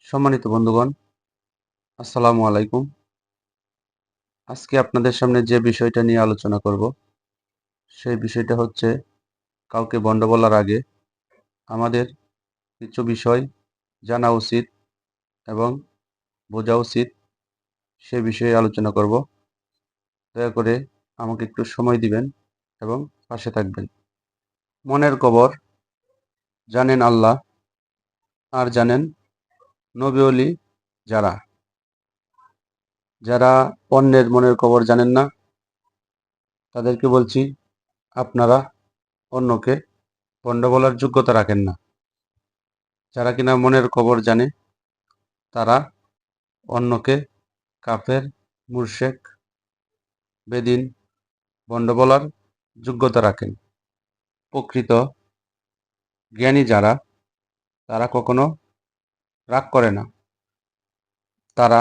সম্মানিত বন্ধুগণ, আসসালামু আলাইকুম। আজকে আপনাদের সামনে যে বিষয়টা নিয়ে আলোচনা করব, সেই বিষয়টা হচ্ছে কাউকে ভণ্ড বলার আগে আমাদের কিছু বিষয় জানা উচিত এবং বোঝা উচিত, সে বিষয়ে আলোচনা করব। দয়া করে আমাকে একটু সময় দিবেন এবং পাশে থাকবেন। মনের কবর জানেন আল্লাহ, আর জানেন নবী ওলি যারা। যারা অন্যের মনের কবর জানেন না, তাদেরকে বলছি, আপনারা অন্যকে ভণ্ড বলার যোগ্যতা রাখেন না। যারা কিনা মনের খবর জানে, তারা অন্যকে কাফের, মুশরিক, বেদিন, ভণ্ড বলার যোগ্যতা রাখেন। প্রকৃত জ্ঞানী যারা, তারা কখনো রাগ করে না। তারা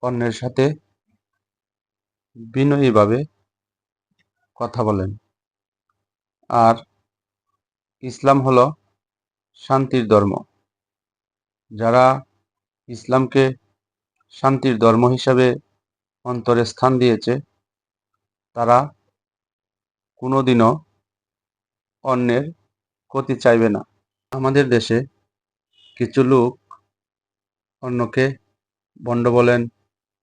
অন্যের সাথে বিনয়ীভাবে কথা বলেন। আর ইসলাম হলো শান্তির ধর্ম। যারা ইসলামকে শান্তির ধর্ম হিসাবে অন্তরে স্থান দিয়েছে, তারা কোনোদিনও অন্যের ক্ষতি চাইবে না। আমাদের দেশে কিছু লোক অন্যকে ভণ্ড বলেন,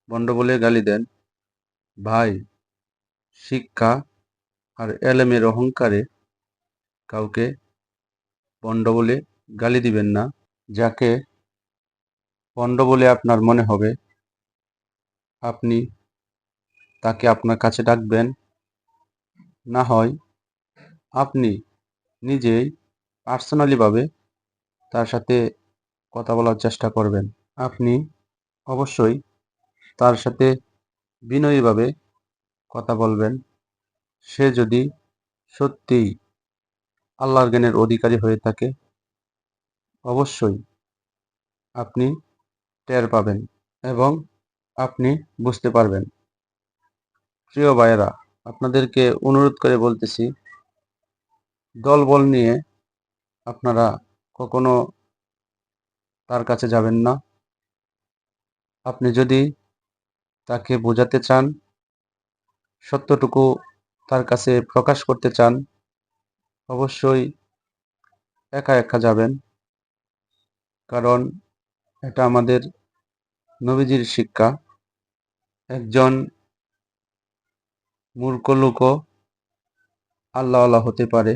ভণ্ড বলে গালি দেন। ভাই, শিক্ষা আর এলেমের অহংকারে কাউকে ভণ্ড বলে গালি দিবেন না। যাকে ভণ্ড বলে আপনার মনে হবে, আপনি তাকে আপনার কাছে ডাকবেন। না হয় আপনি নিজেই পার্সোনালিভাবে তার সাথে কথা বলার চেষ্টা করবেন। আপনি অবশ্যই তার সাথে বিনয়ীভাবে কথা বলবেন। সে যদি সত্যিই আল্লাহর জ্ঞানের অধিকারী হয়ে থাকে, অবশ্যই আপনি টের পাবেন এবং আপনি বুঝতে পারবেন। প্রিয় ভাইয়েরা, আপনাদেরকে অনুরোধ করে বলতেছি, দলবল নিয়ে আপনারা কখনো তার কাছে যাবেন না। আপনি যদি তাকে বোঝাতে চান, সত্যটুকু তার কাছে প্রকাশ করতে চান, অবশ্যই একা একা যাবেন। কারণ এটা আমাদের নবীজির শিক্ষা। একজন মূর্খ লোকও আল্লাহওয়ালা হতে পারে।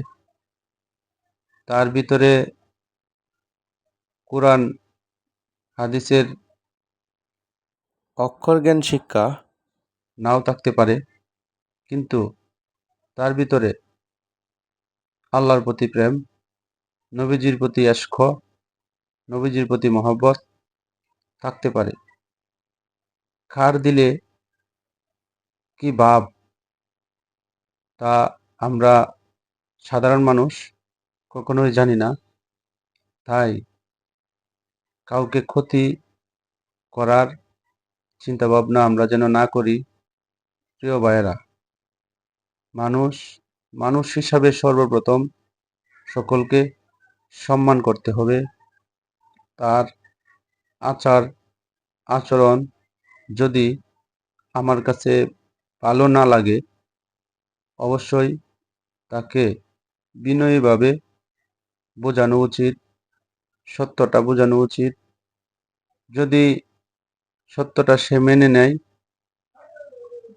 তার ভিতরে কোরআন হাদিসের অক্ষর জ্ঞান শিক্ষা নাও থাকতে পারে, কিন্তু তার ভিতরে আল্লাহর প্রতি প্রেম, নবীজির প্রতি ইশক, নবীজির প্রতি মহব্বত থাকতে পারে। কার দিলে কি ভাব, তা আমরা সাধারণ মানুষ কখনোই জানি না। তাই কাউকে ক্ষতি করার চিন্তাভাবনা আমরা যেন না করি। প্রিয় ভাইয়েরা, মানুষ মানুষ হিসাবে সর্বপ্রথম সকলকে সম্মান করতে হবে। তার আচার আচরণ যদি আমার কাছে ভালো না লাগে, অবশ্যই তাকে বিনয়ীভাবে বোঝানো উচিত, সত্যটা বোঝানো উচিত। যদি সত্যটা সে মেনে নেয়,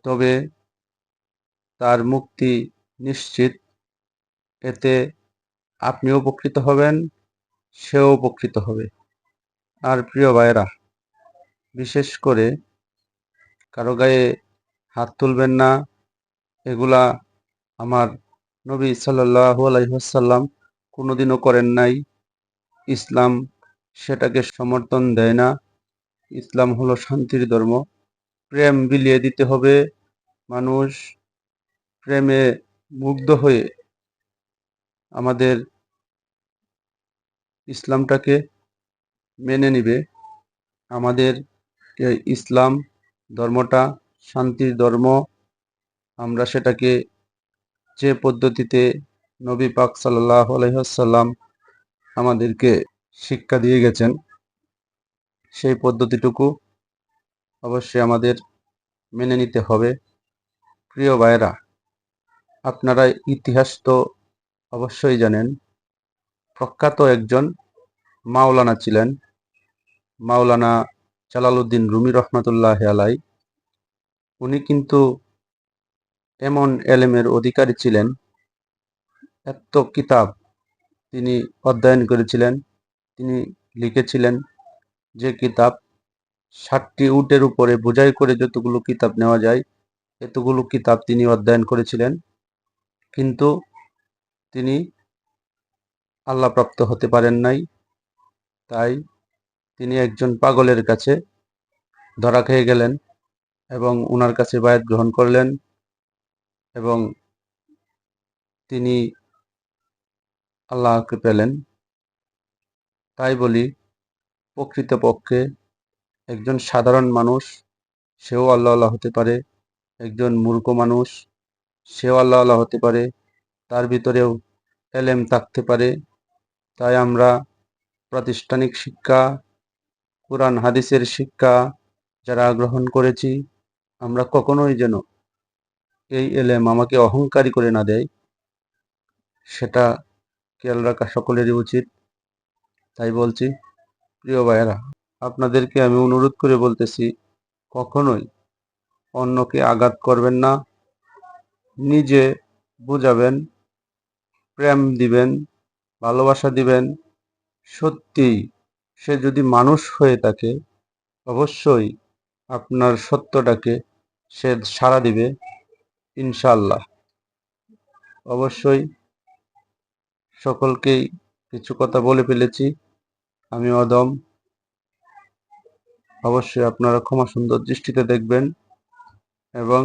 তবে তার মুক্তি নিশ্চিত। এতে আপনিও উপকৃত হবেন, সেও উপকৃত হবে। আর প্রিয় ভাইয়েরা, বিশেষ করে কারো গায়ে হাত তুলবেন না। এগুলা আমার নবী সাল্লাল্লাহু আলাইহি ওয়াসাল্লাম কোনোদিনও করেন নাই। ইসলাম সেটাকে সমর্থন দেয় না। ইসলাম হলো শান্তির ধর্ম। প্রেম বিলিয়ে দিতে হবে। মানুষ প্রেমে মুগ্ধ হয়ে আমাদের ইসলামটাকে মেনে নিবে। আমাদের এই ইসলাম ধর্মটা শান্তির ধর্ম। আমরা সেটাকে যে পদ্ধতিতে নবী পাক সাল্লাল্লাহু আলাইহি ওয়াসাল্লাম আমাদেরকে শিক্ষা দিয়ে গেছেন, সেই পদ্ধতিটুকু অবশ্যই আমাদের মেনে নিতে হবে। প্রিয় ভাইয়েরা, আপনারা ইতিহাস তো অবশ্যই জানেন। প্রখ্যাত একজন মাওলানা ছিলেন, মাওলানা জালালউদ্দিন রুমি রহমাতুল্লাহ আলাই। উনি কিন্তু এমন এলেমের অধিকারী ছিলেন, এত কিতাব তিনি অধ্যয়ন করেছিলেন। তিনি লিখেছিলেন যে কিতাব 60টি উটের উপরে বোঝাই করে যতগুলো কিতাব নেওয়া যায়, এতগুলো কিতাব তিনি অধ্যয়ন করেছিলেন। কিন্তু তিনি আল্লাহ প্রাপ্ত হতে পারেন নাই। তাই তিনি একজন পাগলের কাছে ধরা খেয়ে গেলেন এবং উনার কাছে বায়াত গ্রহণ করলেন এবং তিনি আল্লাহকে পেলেন। তাই বলি, প্রকৃতপক্ষে একজন সাধারণ মানুষ সেও আল্লাহ হতে পারে, একজন মূর্খ মানুষ সেও আল্লাহ হতে পারে, তার ভিতরেও এলেম থাকতে পারে। তাই আমরা প্রাতিষ্ঠানিক শিক্ষা, কুরআন হাদিসের শিক্ষা যারা গ্রহণ করেছি, আমরা কখনোই যেন এই এলেম আমাকে অহংকারী করে না দেয়, সেটা খেয়াল রাখা সকলেরই উচিত। তাই বলছি, প্রিয় ভাইয়েরা, আপনাদেরকে আমি অনুরোধ করে বলতেছি, কখনোই অন্যকে আঘাত করবেন না। নিজে বুঝাবেন, প্রেম দিবেন, ভালোবাসা দিবেন। সত্যিই সে যদি মানুষ হয়ে থাকে, অবশ্যই আপনার সত্যটাকে সে সাড়া দিবে ইনশাআল্লাহ। অবশ্যই সকলকেই কিছু কথা বলে ফেলেছি, আমি অদম। অবশ্যই আপনারা ক্ষমা সুন্দর দৃষ্টিতে দেখবেন এবং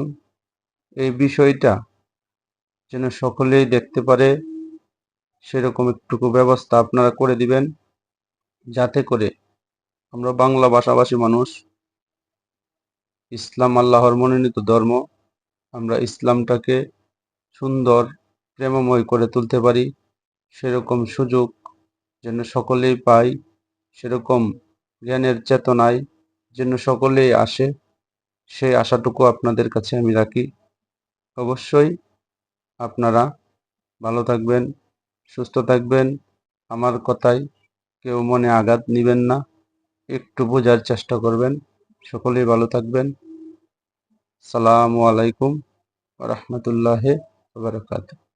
এই বিষয়টা যেন সকলেই দেখতে পারে সেরকম একটুকু ব্যবস্থা আপনারা করে দিবেন, যাতে করে আমরা বাংলা ভাষাভাষী মানুষ, ইসলাম আল্লাহর মনোনীত ধর্ম, আমরা ইসলামটাকে সুন্দর প্রেমময় করে তুলতে পারি। সেরকম সুযোগ যেন সকলেই পাই, সেরকম জ্ঞানের চেতনায় যেন সকলেই আসে, সেই আশাটুকু আপনাদের কাছে আমি রাখি। অবশ্যই আপনারা ভালো থাকবেন, সুস্থ থাকবেন। আমার কথায় কেউ মনে আঘাত নিবেন না, একটু বোঝার চেষ্টা করবেন। সকলেই ভালো থাকবেন। আসসালামু আলাইকুম ওয়া রাহমাতুল্লাহি ওয়া বারাকাতুহু।